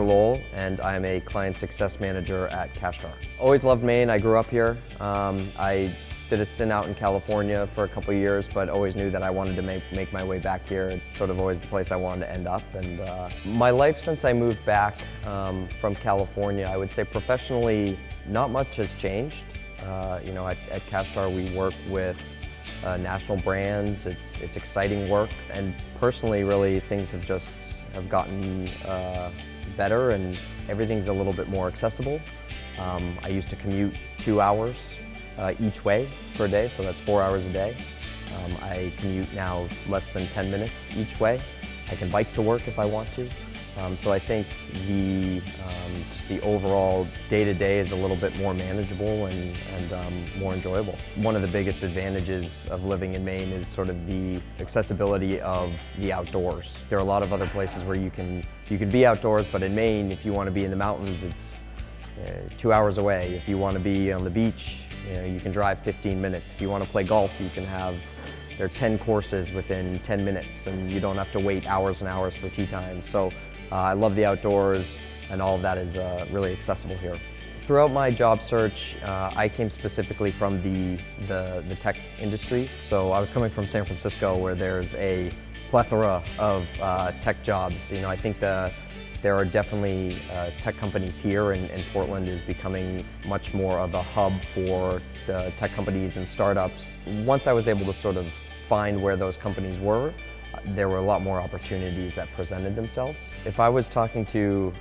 Lowell, and I'm a client success manager at Cashstar. Always loved Maine. I grew up here. I did a stint out in California for a couple of years, but always knew that I wanted to make my way back here. It's sort of always the place I wanted to end up. And my life since I moved back from California, I would say professionally, not much has changed. You know, at Cashstar we work with national brands. It's exciting work, and personally, really, things have gotten better, and everything's a little bit more accessible. I used to commute 2 hours each way per day, so that's 4 hours a day. I commute now less than 10 minutes each way. I can bike to work if I want to. So I think just the overall day-to-day is a little bit more manageable and more enjoyable. One of the biggest advantages of living in Maine is sort of the accessibility of the outdoors. There are a lot of other places where you can be outdoors, but in Maine, if you want to be in the mountains, it's 2 hours away. If you want to be on the beach, you can drive 15 minutes. If you want to play golf, there are 10 courses within 10 minutes, and you don't have to wait hours and hours for tee time. So I love the outdoors, and all of that is really accessible here. Throughout my job search, I came specifically from the tech industry. So I was coming from San Francisco, where there's a plethora of tech jobs. I think there are definitely tech companies here, and Portland is becoming much more of a hub for the tech companies and startups. Once I was able to sort of find where those companies were, there were a lot more opportunities that presented themselves. If I was talking to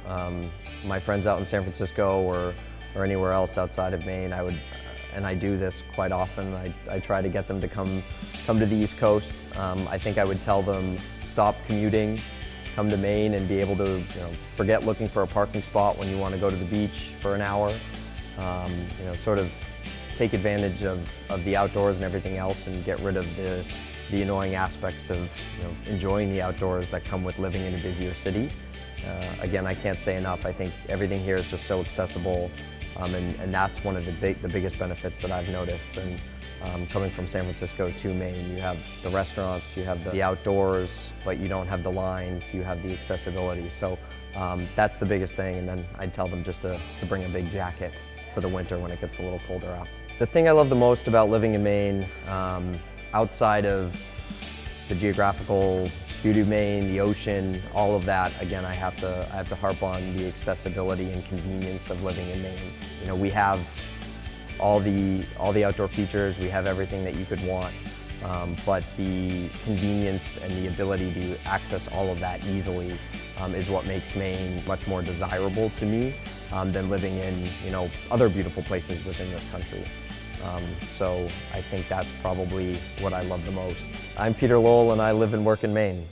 my friends out in San Francisco or anywhere else outside of Maine, and I do this quite often, I try to get them to come to the East Coast. I think I would tell them, stop commuting, come to Maine and be able to forget looking for a parking spot when you want to go to the beach for an hour. Sort of take advantage of the outdoors and everything else, and get rid of the annoying aspects of enjoying the outdoors that come with living in a busier city. Again, I can't say enough. I think everything here is just so accessible, and that's one of the biggest benefits that I've noticed. And coming from San Francisco to Maine, you have the restaurants, you have the outdoors, but you don't have the lines, you have the accessibility. So that's the biggest thing, and then I'd tell them just to bring a big jacket for the winter when it gets a little colder out. The thing I love the most about living in Maine, outside of the geographical beauty of Maine, the ocean, all of that, again, I have to harp on the accessibility and convenience of living in Maine. We have all the outdoor features, we have everything that you could want, but the convenience and the ability to access all of that easily is what makes Maine much more desirable to me than living in other beautiful places within this country. So I think that's probably what I love the most. I'm Peter Lowell, and I live and work in Maine.